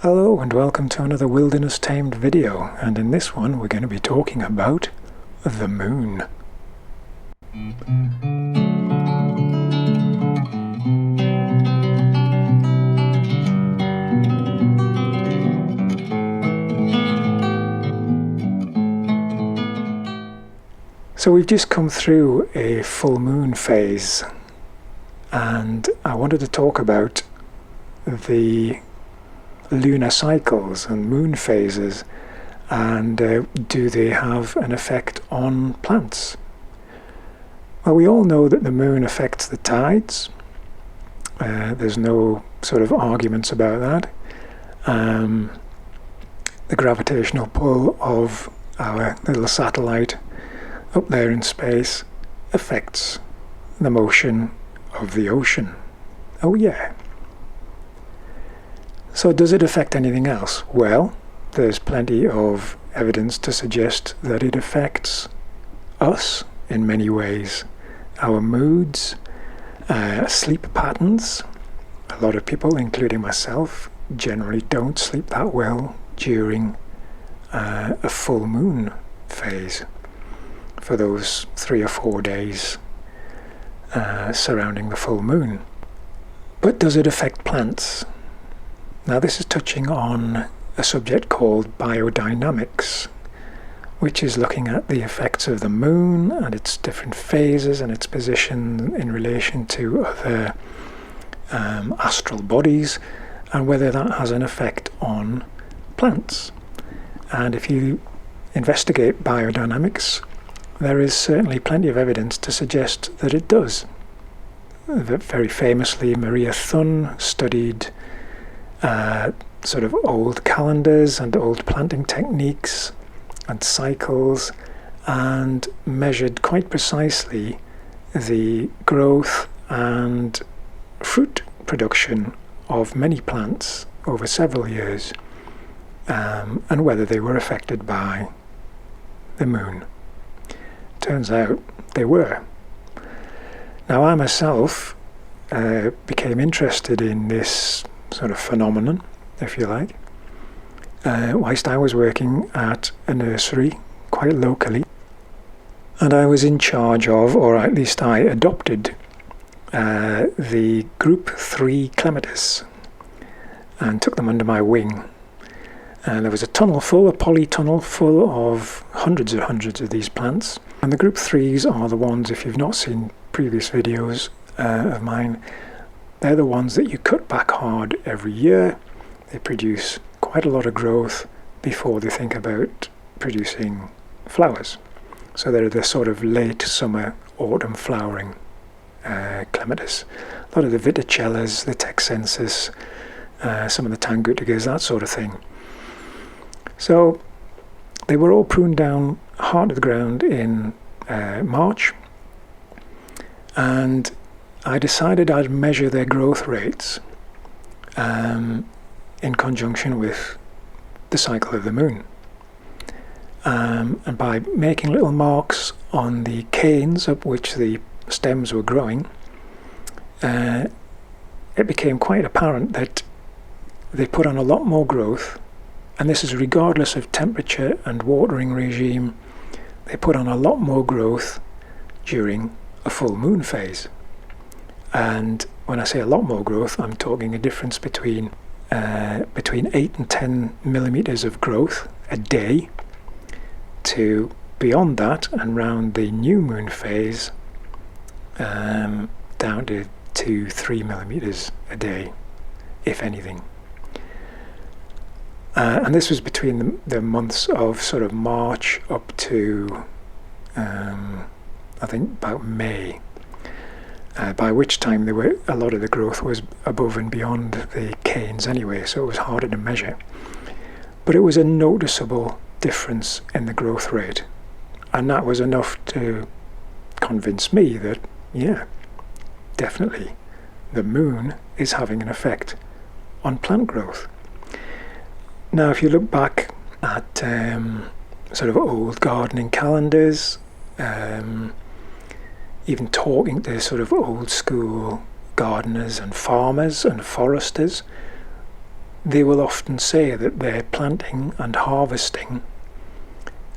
Hello and welcome to another Wilderness Tamed video, and in this one we're going to be talking about the moon. So we've just come through a full moon phase, and I wanted to talk about the lunar cycles and moon phases, and do they have an effect on plants? Well, we all know that the moon affects the tides. There's no sort of arguments about that. The gravitational pull of our little satellite up there in space affects the motion of the ocean. Oh yeah. So does it affect anything else? Well, there's plenty of evidence to suggest that it affects us in many ways. Our moods, sleep patterns. A lot of people, including myself, generally don't sleep that well during a full moon phase for those 3 or 4 days surrounding the full moon. But does it affect plants? Now this is touching on a subject called biodynamics, which is looking at the effects of the moon and its different phases and its position in relation to other astral bodies, and whether that has an effect on plants. And if you investigate biodynamics, there is certainly plenty of evidence to suggest that it does. Very famously, Maria Thun studied sort of old calendars and old planting techniques and cycles, and measured quite precisely the growth and fruit production of many plants over several years, and whether they were affected by the moon. Turns out they were. Now I myself became interested in this sort of phenomenon, if you like, whilst I was working at a nursery quite locally, and I was in charge of, or at least I adopted, the group 3 clematis and took them under my wing. And there was a polytunnel full of hundreds of these plants, and the group 3s are the ones, if you've not seen previous videos of mine, they're the ones that you cut back hard every year. They produce quite a lot of growth before they think about producing flowers. So they're the sort of late summer, autumn flowering clematis. A lot of the viticellas, the texensis, some of the tangutigas, that sort of thing. So they were all pruned down hard to the ground in March, and I decided I'd measure their growth rates in conjunction with the cycle of the moon. And by making little marks on the canes up which the stems were growing, it became quite apparent that they put on a lot more growth, and this is regardless of temperature and watering regime. They put on a lot more growth during a full moon phase. And when I say a lot more growth, I'm talking a difference between 8 and 10 millimeters of growth a day, to beyond that and round the new moon phase down to 2-3 millimeters a day, if anything. And this was between the months of sort of March up to I think about May. By which time a lot of the growth was above and beyond the canes anyway, so it was harder to measure. But it was a noticeable difference in the growth rate, and that was enough to convince me that, yeah, definitely, the moon is having an effect on plant growth. Now, if you look back at sort of old gardening calendars, even talking to sort of old school gardeners and farmers and foresters, they will often say that their planting and harvesting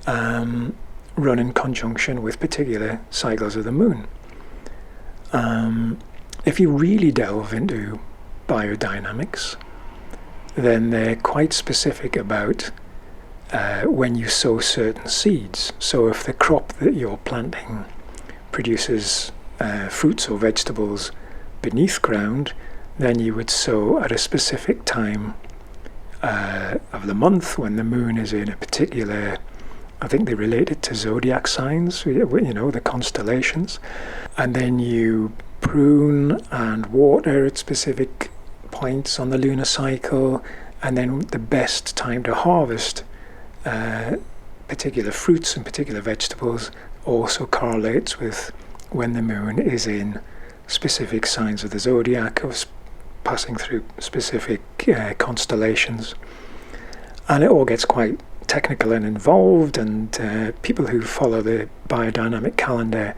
run in conjunction with particular cycles of the moon. If you really delve into biodynamics, then they're quite specific about when you sow certain seeds. So if the crop that you're planting produces fruits or vegetables beneath ground, then you would sow at a specific time of the month when the moon is in a particular, I think they relate it to zodiac signs, the constellations. And then you prune and water at specific points on the lunar cycle, and then the best time to harvest particular fruits and particular vegetables also correlates with when the moon is in specific signs of the zodiac, or passing through specific constellations. And it all gets quite technical and involved, and people who follow the biodynamic calendar,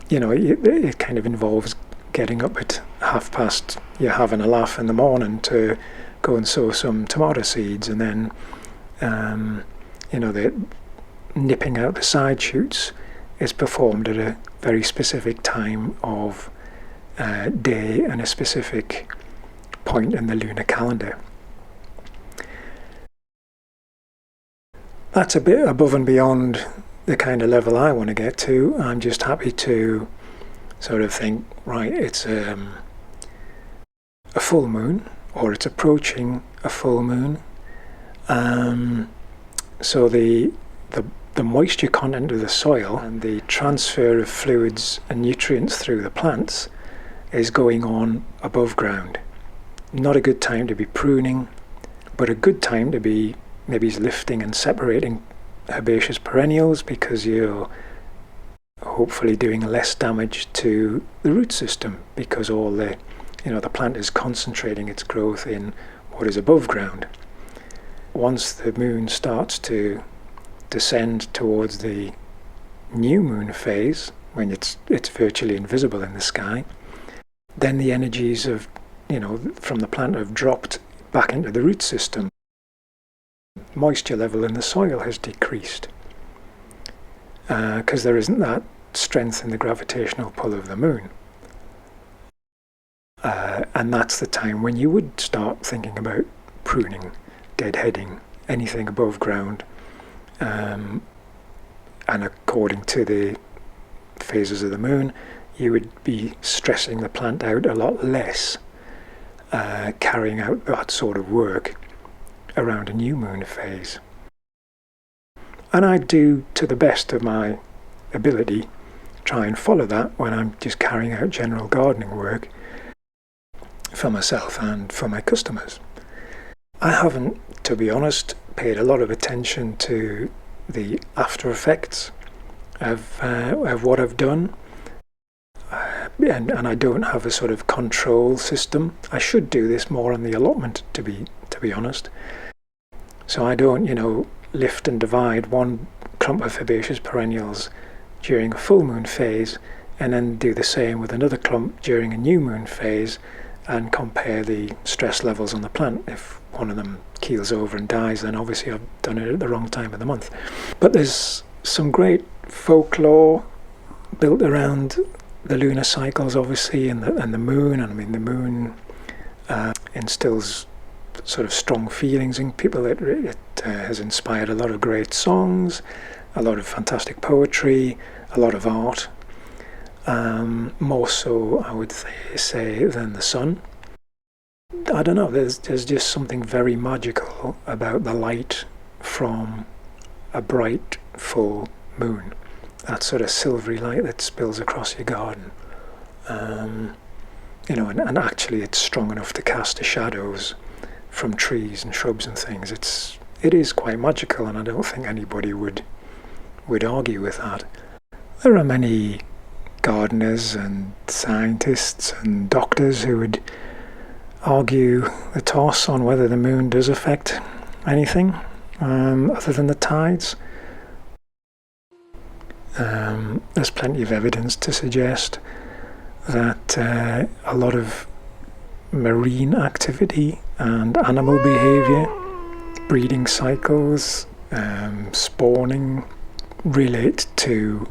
it kind of involves getting up at past, you're having a laugh in the morning to go and sow some tomato seeds, and then the nipping out the side shoots is performed at a very specific time of day and a specific point in the lunar calendar. That's a bit above and beyond the kind of level I want to get to. I'm just happy to sort of think, right, it's a full moon, or it's approaching a full moon. So the moisture content of the soil and the transfer of fluids and nutrients through the plants is going on above ground. Not a good time to be pruning, but a good time to be maybe lifting and separating herbaceous perennials, because you're hopefully doing less damage to the root system, because all the plant is concentrating its growth in what is above ground. Once the moon starts to descend towards the new moon phase, when it's virtually invisible in the sky, then the energies of from the plant have dropped back into the root system. Moisture level in the soil has decreased because there isn't that strength in the gravitational pull of the moon. And that's the time when you would start thinking about pruning, deadheading, anything above ground. And according to the phases of the moon, you would be stressing the plant out a lot less, carrying out that sort of work around a new moon phase. And I do, to the best of my ability, try and follow that when I'm just carrying out general gardening work for myself and for my customers. I haven't, to be honest, paid a lot of attention to the after effects of what I've done. And I don't have a sort of control system. I should do this more on the allotment, to be honest. So I don't, lift and divide one clump of herbaceous perennials during a full moon phase, and then do the same with another clump during a new moon phase, and compare the stress levels on the plant. If one of them keels over and dies, then obviously I've done it at the wrong time of the month. But there's some great folklore built around the lunar cycles, obviously, and the moon. And I mean, the moon instills sort of strong feelings in people. It has inspired a lot of great songs, a lot of fantastic poetry, a lot of art. More so, I would say, than the sun. I don't know, there's just something very magical about the light from a bright, full moon. That sort of silvery light that spills across your garden. And actually it's strong enough to cast the shadows from trees and shrubs and things. It is quite magical, and I don't think anybody would argue with that. There are many gardeners and scientists and doctors who would argue the toss on whether the moon does affect anything other than the tides. There's plenty of evidence to suggest that a lot of marine activity and animal behaviour, breeding cycles, spawning relate to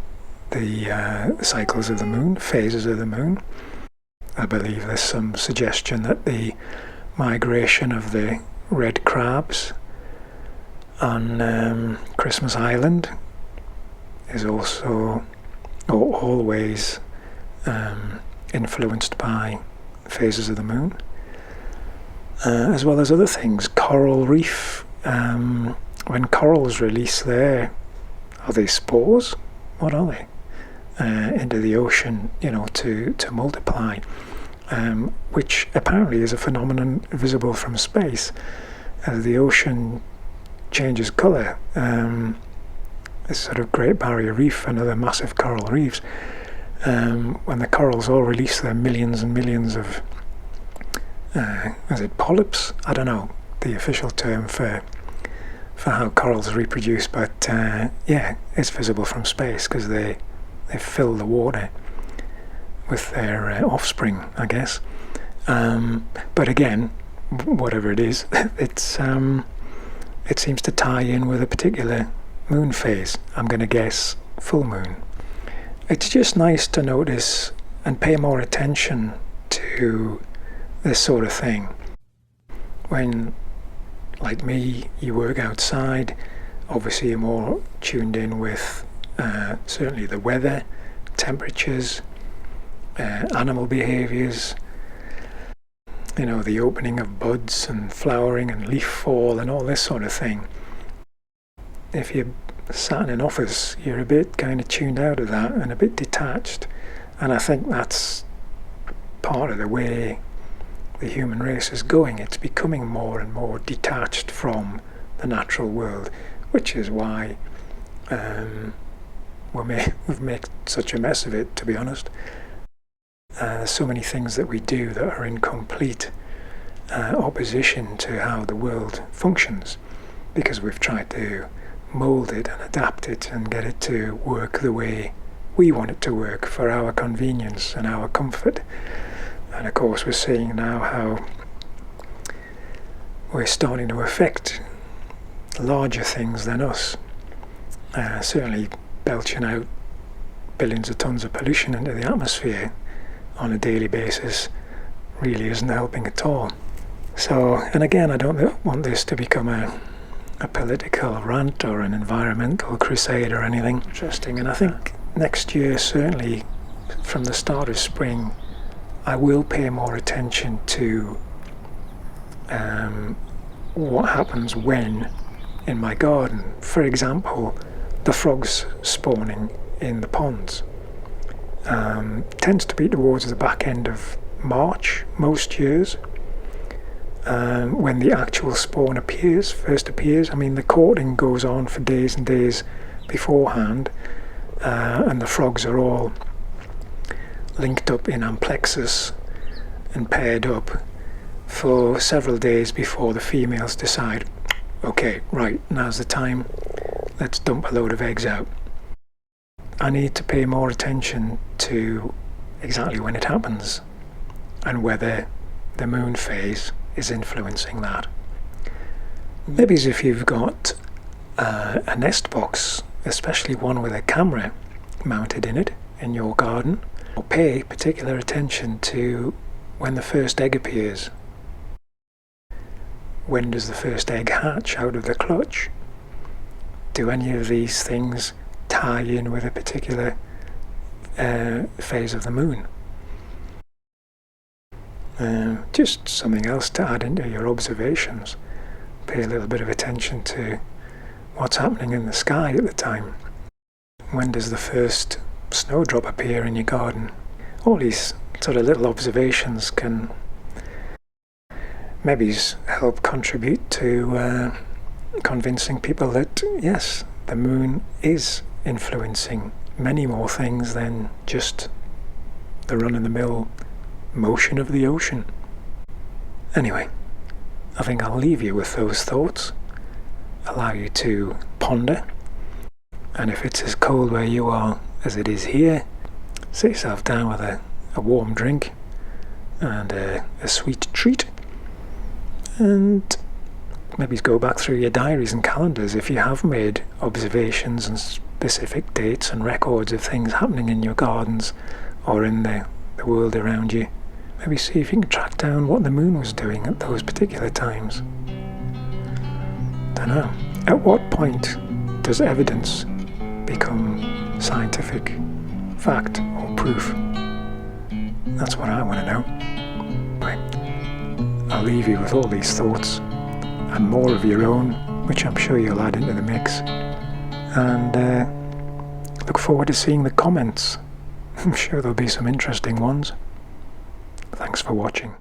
the cycles of the moon, phases of the moon. I believe there's some suggestion that the migration of the red crabs on Christmas Island is also or always influenced by phases of the moon, as well as other things. Coral reef, when corals release are they spores? What are they? Into the ocean, to multiply, which apparently is a phenomenon visible from space. As the ocean changes colour, this sort of Great Barrier Reef and other massive coral reefs, when the corals all release their millions and millions of polyps? I don't know the official term for how corals reproduce, but it's visible from space because they fill the water with their offspring, I guess. But again, whatever it is, it seems to tie in with a particular moon phase. I'm going to guess full moon. It's just nice to notice and pay more attention to this sort of thing. When, like me, you work outside, obviously you're more tuned in with certainly the weather, temperatures, animal behaviours, the opening of buds and flowering and leaf fall and all this sort of thing. If you're sat in an office, you're a bit kind of tuned out of that and a bit detached, and I think that's part of the way the human race is going. It's becoming more and more detached from the natural world, which is why we've made such a mess of it, to be honest. So many things that we do that are in complete opposition to how the world functions, because we've tried to mould it and adapt it and get it to work the way we want it to work for our convenience and our comfort. And of course we're seeing now how we're starting to affect larger things than us, certainly belching out billions of tons of pollution into the atmosphere on a daily basis really isn't helping at all. So, and again, I don't want this to become a political rant or an environmental crusade or anything. Interesting. And I think next year, certainly from the start of spring, I will pay more attention to what happens when in my garden. For example, the frogs spawning in the ponds tends to be towards the back end of March most years, when the actual spawn first appears. I mean, the courting goes on for days and days beforehand, and the frogs are all linked up in amplexus and paired up for several days before the females decide, okay, right, now's the time, let's dump a load of eggs out. I need to pay more attention to exactly when it happens and whether the moon phase is influencing that. Maybe as if you've got a nest box, especially one with a camera mounted in it in your garden, or pay particular attention to when the first egg appears. When does the first egg hatch out of the clutch? Do any of these things tie in with a particular phase of the moon? Just something else to add into your observations. Pay a little bit of attention to what's happening in the sky at the time. When does the first snowdrop appear in your garden? All these sort of little observations can maybe help contribute to convincing people that yes, the moon is influencing many more things than just the run-of-the-mill motion of the ocean. Anyway, I think I'll leave you with those thoughts, allow you to ponder, and if it's as cold where you are as it is here, sit yourself down with a warm drink and a sweet treat. And maybe go back through your diaries and calendars if you have made observations and specific dates and records of things happening in your gardens or in the world around you. Maybe see if you can track down what the moon was doing at those particular times. Don't know. At what point does evidence become scientific fact or proof? That's what I want to know. Right. I'll leave you with all these thoughts and more of your own, which I'm sure you'll add into the mix. And look forward to seeing the comments. I'm sure there'll be some interesting ones. Thanks for watching.